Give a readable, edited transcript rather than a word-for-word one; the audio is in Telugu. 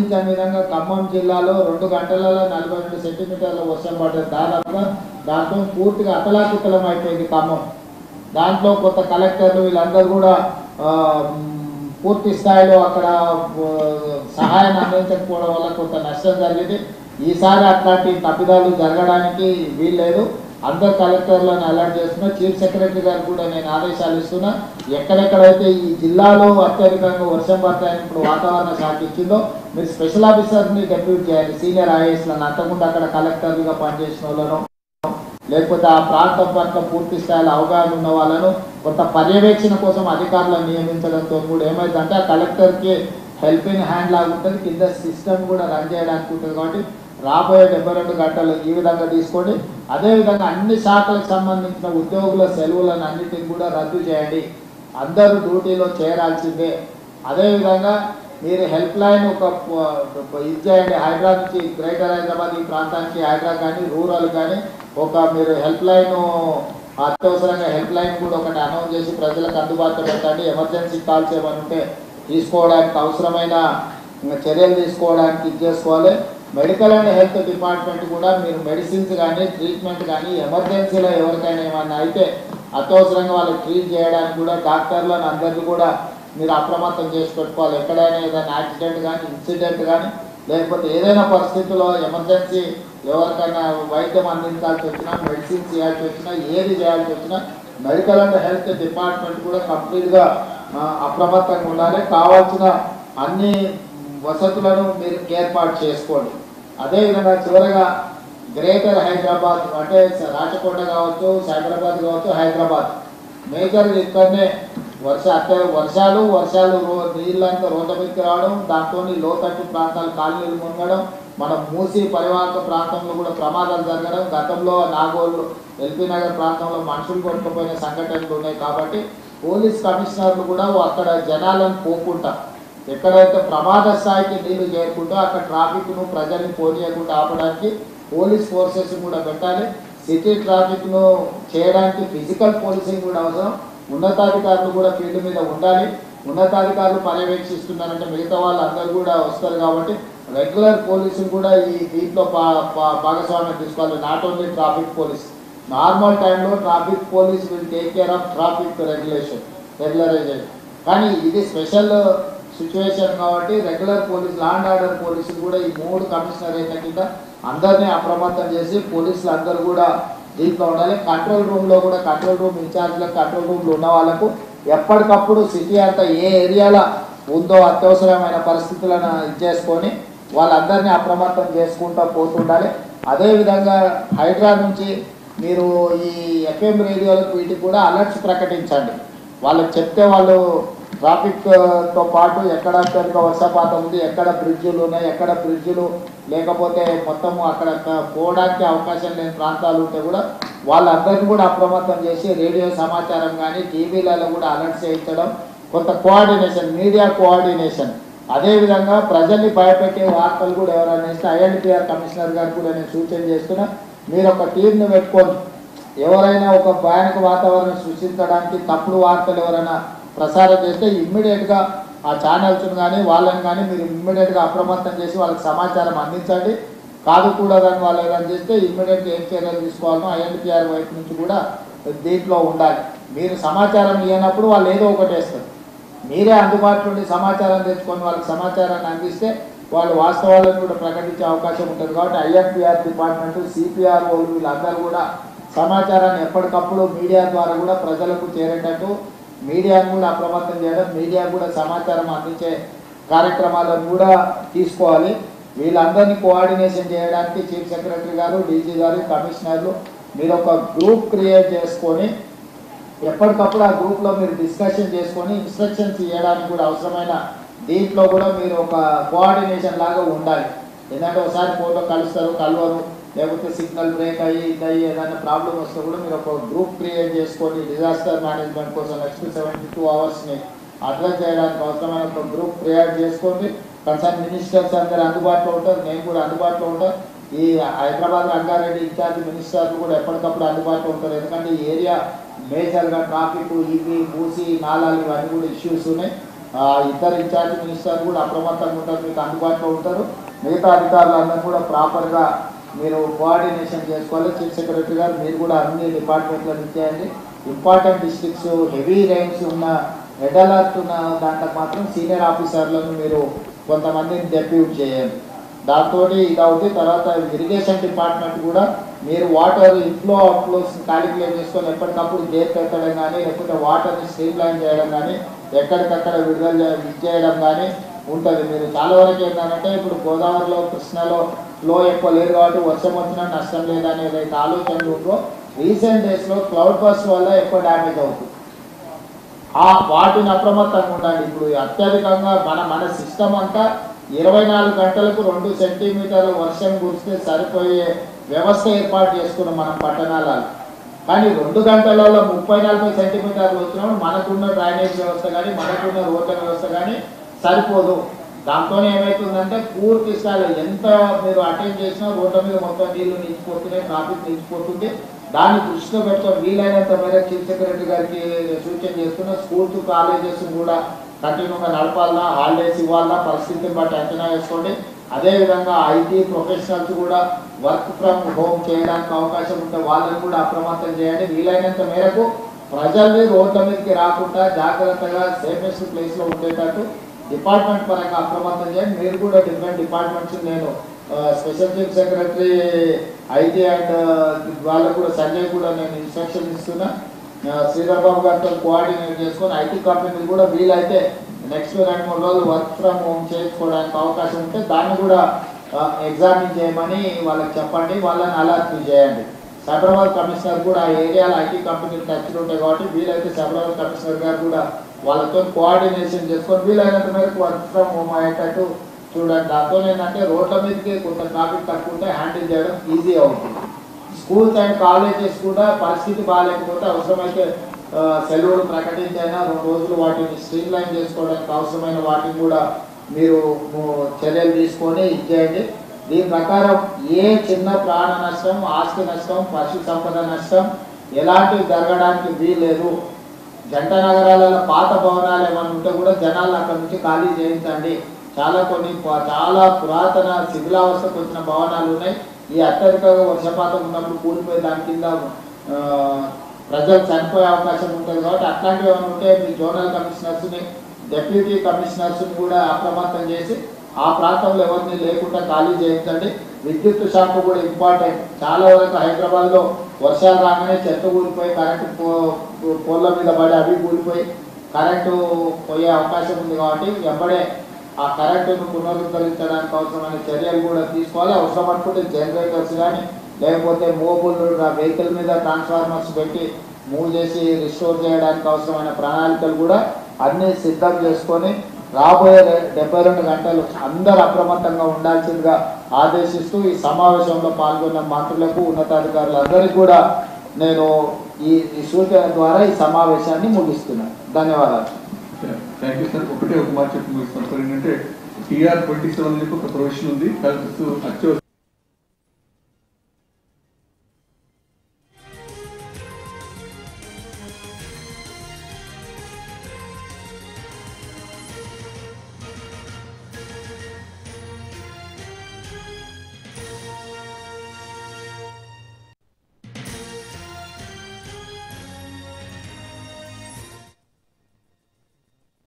విధంగా ఖమ్మం జిల్లాలో 2 గంటలలో 42 సెంటీమీటర్ల వర్షం పడ్డది. దాదాపుగా దాంతో పూర్తిగా అతలాకుతలం అయిపోయింది ఖమ్మం. దాంట్లో కొత్త కలెక్టర్లు వీళ్ళందరూ కూడా పూర్తి స్థాయిలో అక్కడ సహాయాన్ని అందించకపోవడం వల్ల కొంత నష్టం జరిగింది. ఈసారి అట్లాంటి తప్పిదాలు జరగడానికి వీల్లేదు. అందరు కలెక్టర్లను అలర్ట్ చేస్తున్నా. చీఫ్ సెక్రటరీ గారు కూడా నేను ఆదేశాలు ఇస్తున్నా. ఎక్కడెక్కడైతే ఈ జిల్లాలో అత్యధికంగా వర్షం పడతాయని ఇప్పుడు వాతావరణ శాఖ ఇచ్చిందో మీరు స్పెషల్ ఆఫీసర్ని డెప్యూట్ చేయాలి. సీనియర్ ఐఏఎస్లను అంతకుముందు అక్కడ కలెక్టర్లుగా పనిచేసిన వాళ్ళను, లేకపోతే ఆ ప్రాంతం పట్ల పూర్తి స్థాయిలో అవగాహన ఉన్న వాళ్ళను కొంత పర్యవేక్షణ కోసం అధికారులను నియమించడంతో కూడా ఏమైందంటే ఆ కలెక్టర్కి హెల్పింగ్ హ్యాండ్ లాగా ఉంటుంది. కింద సిస్టమ్ కూడా రన్ చేయడానికి ఉంటుంది. కాబట్టి రాబోయే 72 గంటలు ఈ విధంగా తీసుకోండి. అదేవిధంగా అన్ని శాఖలకు సంబంధించిన ఉద్యోగుల సెలవులను అన్నిటిని కూడా రద్దు చేయండి. అందరూ డ్యూటీలో చేరాల్సిందే. అదేవిధంగా మీరు హెల్ప్ లైన్ ఒక ఇది చేయండి. హైదరాబాద్ నుంచి గ్రేటర్ హైదరాబాద్ ఈ ప్రాంతానికి హైదరాబాద్ కానీ రూరల్ కానీ ఒక మీరు హెల్ప్ లైన్ అత్యవసరంగా హెల్ప్ లైన్ కూడా ఒకటి అనౌన్స్ చేసి ప్రజలకు అందుబాటులో పెట్టండి. ఎమర్జెన్సీ కాల్స్ ఏమైనా ఉంటే తీసుకోవడానికి అవసరమైన చర్యలు తీసుకోవడానికి ఇది చేసుకోవాలి. మెడికల్ అండ్ హెల్త్ డిపార్ట్మెంట్ కూడా మీరు మెడిసిన్స్ కానీ ట్రీట్మెంట్ కానీ ఎమర్జెన్సీలో ఎవరికైనా ఏమన్నా అయితే అత్యవసరంగా వాళ్ళకి ట్రీట్ చేయడానికి కూడా డాక్టర్లను అందరినీ కూడా మీరు అప్రమత్తం చేసి పెట్టుకోవాలి. ఎక్కడైనా ఏదైనా యాక్సిడెంట్ కానీ ఇన్సిడెంట్ కానీ లేకపోతే ఏదైనా పరిస్థితుల్లో ఎమర్జెన్సీ ఎవరికైనా వైద్యం అందించాల్సి వచ్చినా మెడిసిన్స్ చేయాల్సి వచ్చినా ఏది చేయాల్సి వచ్చినా మెడికల్ అండ్ హెల్త్ డిపార్ట్మెంట్ కూడా కంప్లీట్గా అప్రమత్తంగా ఉండాలి. కావాల్సిన అన్ని వసతులను మీరు ఏర్పాటు చేసుకోండి. అదేవిధంగా చివరగా గ్రేటర్ హైదరాబాద్ అంటే రాచకొండ కావచ్చు, సైబరాబాద్ కావచ్చు, హైదరాబాద్ మేజర్ ఇక్కడనే వర్షాలు నీళ్ళంతా రోడ్ల మీదకి రావడం, దాంతో లోతట్టు ప్రాంతాలు కాలనీలు మునగడం, మన మూసి పరివాహక ప్రాంతంలో కూడా ప్రమాదాలు జరగడం, గతంలో నాగోళ్ళు ఎల్పీ నగర్ ప్రాంతంలో మనుషులు కొట్టుకుపోయిన సంఘటనలు ఉన్నాయి. కాబట్టి పోలీస్ కమిషనర్లు కూడా అక్కడ జనాలను పోకుండా ఎక్కడైతే ప్రమాద స్థాయికి నీళ్లు చేరుకుంటూ అక్కడ ట్రాఫిక్ను ప్రజల్ని పోనీయకుండా ఆపడానికి పోలీస్ ఫోర్సెస్ కూడా పెట్టాలి. సిటీ ట్రాఫిక్ను చేయడానికి ఫిజికల్ పోలీసింగ్ కూడా అవసరం. ఉన్నతాధికారులు కూడా ఫీల్డ్ మీద ఉండాలి. ఉన్నతాధికారులు పర్యవేక్షిస్తున్నారంటే మిగతా వాళ్ళందరూ కూడా వస్తారు. కాబట్టి రెగ్యులర్ పోలీసులు కూడా ఈ దీంట్లో భాగస్వామ్యం తీసుకోవాలి. Not only traffic police. Normal టైంలో traffic police will take care of traffic regularisation. కానీ ఇది స్పెషల్ సిచ్యువేషన్ కాబట్టి regular police law and order పోలీసులు కూడా ఈ 3 కమిషనరేట్ల కింద అందరినీ అప్రమత్తం చేసి పోలీసులు అందరూ కూడా దీంట్లో ఉండాలి. కంట్రోల్ రూమ్లో కూడా కంట్రోల్ రూమ్ ఇన్ఛార్జ్లకు కంట్రోల్ రూమ్లో ఉన్న వాళ్ళకు ఎప్పటికప్పుడు సిటీ అంతా ఏ ఏరియాలో ఉందో అత్యవసరమైన పరిస్థితులను చేసుకొని వాళ్ళందరినీ అప్రమత్తం చేసుకుంటూ పోతుండాలి. అదేవిధంగా హైదరాబాద్ నుంచి మీరు ఈ ఎఫ్ఎం రేడియోలకు వీటికి కూడా అలర్ట్స్ ప్రకటించండి. వాళ్ళకి చెప్తే వాళ్ళు ట్రాఫిక్తో పాటు ఎక్కడ అత్యధిక వర్షపాతం ఉంది, ఎక్కడ బ్రిడ్జులు ఉన్నాయి, ఎక్కడ బ్రిడ్జులు లేకపోతే మొత్తము అక్కడ పోవడానికి అవకాశం లేని ప్రాంతాలు ఉంటే కూడా వాళ్ళందరినీ కూడా అప్రమత్తం చేసి రేడియో సమాచారం కానీ టీవీలలో కూడా అలర్ట్ చేయించడం, కొంత కోఆర్డినేషన్, మీడియా కోఆర్డినేషన్. అదేవిధంగా ప్రజల్ని భయపెట్టే వార్తలు కూడా ఎవరైనా ఇస్తే ఐఎన్టీఆర్ కమిషనర్ గారు కూడా నేను సూచన చేస్తున్నా. మీరు ఒక టీంను పెట్టుకొని ఎవరైనా ఒక భయానక వాతావరణం సృష్టించడానికి తప్పుడు వార్తలు ఎవరైనా ప్రసారం చేస్తే ఇమ్మీడియట్గా ఆ ఛానల్స్ని కానీ వాళ్ళని కానీ మీరు ఇమ్మీడియట్గా అప్రమత్తం చేసి వాళ్ళకి సమాచారం అందించండి. కాదు కూడదని వాళ్ళు ఏదైనా చేస్తే ఇమ్మీడియట్గా ఏం చర్యలు తీసుకోవాలనో ఐఎన్టీఆర్ వైపు నుంచి కూడా దీంట్లో ఉండాలి. మీరు సమాచారం ఇవ్వనప్పుడు వాళ్ళు ఏదో ఒకటి వేస్తారు. మీరే అందుబాటులో ఉండి సమాచారం తెచ్చుకొని వాళ్ళకి సమాచారాన్ని అందిస్తే వాళ్ళు వాస్తవాలను కూడా ప్రకటించే అవకాశం ఉంటుంది. కాబట్టి ఐఎన్టీఆర్ డిపార్ట్మెంట్, సిపిఆర్ఓ వీళ్ళందరూ కూడా సమాచారాన్ని ఎప్పటికప్పుడు మీడియా ద్వారా కూడా ప్రజలకు చేరేటట్టు మీడియాను కూడా అప్రమత్తం చేయడం, మీడియా కూడా సమాచారం అందించే కార్యక్రమాలను కూడా తీసుకోవాలి. వీళ్ళందరినీ కోఆర్డినేషన్ చేయడానికి చీఫ్ సెక్రటరీ గారు, డీజీ గారు, కమిషనర్లు మీరు ఒక గ్రూప్ క్రియేట్ చేసుకొని ఎప్పటికప్పుడు ఆ గ్రూప్లో మీరు డిస్కషన్ చేసుకొని ఇన్స్ట్రక్షన్స్ ఇవ్వడానికి కూడా అవసరమైన దీంట్లో కూడా మీరు ఒక కోఆర్డినేషన్ లాగా ఉండాలి. ఎందుకంటే ఒకసారి ఫోటో కలవరు, లేకపోతే సిగ్నల్ బ్రేక్ అయ్యి ఏదైనా ప్రాబ్లం వస్తే కూడా మీరు ఒక గ్రూప్ క్రియేట్ చేసుకొని డిజాస్టర్ మేనేజ్మెంట్ కోసం నెక్స్ట్ 72 అవర్స్ని అడ్రస్ చేయడానికి అవసరమైన ఒక గ్రూప్ క్రియేట్ చేసుకోండి. కన్సర్న్ మినిస్టర్స్ అందరూ అందుబాటులో ఉంటారు, నేను కూడా అందుబాటులో ఉంటాను. ఈ హైదరాబాద్ రంగారెడ్డి ఇన్ఛార్జ్ మినిస్టర్లు కూడా ఎప్పటికప్పుడు అందుబాటులో ఉంటారు. ఎందుకంటే ఈ ఏరియా మేజర్గా ట్రాఫిక్, ఇవి మూసి నాలాలు ఇవన్నీ కూడా ఇష్యూస్ ఉన్నాయి. ఇద్దరు ఇన్ఛార్జ్ మినిస్టర్ కూడా అప్రమత్తంగా ఉంటారు, మీకు అందుబాటులో ఉంటారు. మిగతా అధికారులందరూ కూడా ప్రాపర్గా మీరు కోఆర్డినేషన్ చేసుకోవాలి. చీఫ్ సెక్రటరీ గారు మీరు కూడా అన్ని డిపార్ట్మెంట్లో ఇచ్చేయండి. ఇంపార్టెంట్ డిస్ట్రిక్ట్స్, హెవీ రైన్స్ ఉన్న, రెడ్ అలర్ట్ ఉన్న దాంట్లో మాత్రం సీనియర్ ఆఫీసర్లను మీరు కొంతమందిని డెప్యూట్ చేయండి. దాంతో ఇది అవుతుంది. తర్వాత ఇరిగేషన్ డిపార్ట్మెంట్ కూడా మీరు వాటర్ ఇన్ఫ్లో అవుట్ఫ్లోస్ క్యాలిక్యులేట్ చేసుకొని ఎప్పటికప్పుడు గేట్ పెట్టడం కానీ, లేకపోతే వాటర్ని స్ట్రీమ్ లైన్ చేయడం కానీ, ఎక్కడికక్కడ విడుదల చేయడం కానీ ఉంటుంది. మీరు చాలా వరకు ఏంటంటే ఇప్పుడు గోదావరిలో, కృష్ణలో ఫ్లో ఎక్కువ లేదు కాబట్టి వర్షం వచ్చినా నష్టం లేదనే ఏదైతే ఆలోచనలు ఉందో, రీసెంట్ డేస్లో క్లౌడ్ బస్ట్ వల్ల ఎక్కువ డ్యామేజ్ అవుతుంది. వాటిని అప్రమత్తంగా ఉండండి. ఇప్పుడు అత్యధికంగా మన సిస్టమ్ అంతా 24 గంటలకు 2 సెంటీమీటర్ల వర్షం కురిస్తే సరిపోయే వ్యవస్థ ఏర్పాటు చేసుకున్నాం మనం పట్టణాలలో. కానీ 2 గంటలలో 30-40 సెంటీమీటర్లు వచ్చినప్పుడు మనకున్న డ్రైనేజ్ వ్యవస్థ కానీ, మనకున్న రోడ్ల వ్యవస్థ కానీ సరిపోదు. దాంతో ఏమవుతుందంటే పూర్తి స్థాయిలో ఎంత మీరు అటెండ్ చేసినా రోడ్ల మీద మొత్తం నీళ్లు నిలిచిపోతున్నాయి, ట్రాఫిక్ నిలిచిపోతుంది. దాన్ని దృష్టిలో పెట్టుకొని వీలైనంత మేరకు చీఫ్ సెక్రటరీ గారికి సూచన చేస్తున్న స్కూల్స్, కాలేజెస్ కూడా కంటిన్యూగా నడపాలన్నా, హాలిడేస్ ఇవ్వాలన్నా పరిస్థితిని బట్టి అంచనా వేసుకోండి. అదేవిధంగా ఐటీ ప్రొఫెషనల్స్ కూడా వర్క్ ఫ్రమ్ హోమ్ చేయడానికి అవకాశం ఉంటే వాళ్ళని కూడా అప్రమత్తం చేయండి. వీలైనంత మేరకు ప్రజల్ని రోడ్ల మీదకి రాకుండా జాగ్రత్తగా సేఫెస్ట్ ప్లేస్లో ఉండేటట్టు డిపార్ట్మెంట్ పరంగా అప్రమత్తం చేయండి. మీరు కూడా డిఫరెంట్ డిపార్ట్మెంట్స్, నేను special chief secretary IT and వాళ్ళకు కూడా సంజయ్ కూడా నేను ఇన్స్ట్రక్షన్ ఇస్తున్నా. శ్రీధర్ బాబు గారితో కోఆర్డినేట్ చేసుకొని ఐటీ కంపెనీలు కూడా వీలైతే నెక్స్ట్ 2-3 రోజులు వర్క్ ఫ్రమ్ హోమ్ చేసుకోవడానికి అవకాశం ఉంటే దాన్ని కూడా ఎగ్జామిన్ చేయమని వాళ్ళకి చెప్పండి, వాళ్ళని అలర్ట్ చేయండి. సైబరాబాద్ కమిషనర్ కూడా ఆ ఏరియాలో ఐటీ కంపెనీలు టచ్లు ఉంటాయి కాబట్టి వీలైతే సైబరాబాద్ కమిషనర్ గారు కూడా వాళ్ళతో కోఆర్డినేషన్ చేసుకొని వీలైనంత మేరకు వర్క్ ఫ్రమ్ హోమ్ అయ్యేటట్టు చూడండి. దాంతో ఏంటంటే రోడ్ల మీదకి కొంత ట్రాఫిక్ తక్కువ ఉంటే హ్యాండిల్ చేయడం ఈజీ అవుతుంది. స్కూల్స్ అండ్ కాలేజెస్ కూడా పరిస్థితి బాగాలేకపోతే అవసరమైతే సెలవులు ప్రకటించైనా 2 రోజులు వాటిని స్ట్రీమ్ లైన్ చేసుకోవడానికి అవసరమైన వాటిని కూడా మీరు చర్యలు తీసుకొని ఇచ్చేయండి. దీని ప్రకారం ఏ చిన్న ప్రాణ నష్టం, ఆస్తి నష్టం, పశు సంపద నష్టం ఎలాంటివి జరగడానికి వీల్లేదు. జంట నగరాలలో పాత భవనాలు ఏమైనా ఉంటే కూడా జనాలు అక్కడ నుంచి ఖాళీ చేయించండి. చాలా పురాతన శిథిలావస్థకు వచ్చిన భవనాలు ఉన్నాయి. ఈ అత్యధికంగా వర్షపాతం ఉన్నప్పుడు కూలిపోయి దాని కింద ప్రజలు చనిపోయే అవకాశం ఉంటుంది కాబట్టి అట్లాంటివి ఏమైనా ఉంటే మీ జోనల్ కమిషనర్స్ని, డెప్యూటీ కమిషనర్స్ని కూడా అప్రమత్తం చేసి ఆ ప్రాంతంలో ఎవరిని లేకుండా ఖాళీ చేయించండి. విద్యుత్ శాఖ కూడా ఇంపార్టెంట్. చాలా వరకు హైదరాబాద్లో వర్షాలు రాగానే చెత్త కూలిపోయి కరెంటు పోల్ల మీద పడి అవి కూలిపోయి కరెంటు పోయే అవకాశం ఉంది కాబట్టి వెంబడే ఆ కరెంటును పునరుద్ధరించడానికి అవసరమైన చర్యలు కూడా తీసుకోవాలి. అవసరం అనుకుంటే జనరేటర్స్ కానీ లేకపోతే మూవబుల్ వెహికల్ మీద ట్రాన్స్ఫార్మర్స్ పెట్టి మూవ్ చేసి రిస్టోర్ చేయడానికి అవసరమైన ప్రణాళికలు కూడా అన్నీ సిద్ధం చేసుకొని రాబోయే 72 గంటలు అందరూ అప్రమత్తంగా ఉండాల్సిందిగా ఆదేశిస్తూ ఈ సమావేశంలో పాల్గొన్న మంత్రులకు, ఉన్నతాధికారులందరికీ కూడా నేను ఈ సూచన ద్వారా ఈ సమావేశాన్ని ముగిస్తున్నాను. ధన్యవాదాలు. Thank you sir. ఒక మాట చెప్పి ముగిస్తాను సార్. ఏంటంటే TR 27 ఒక ప్రొవిజన్ ఉంది.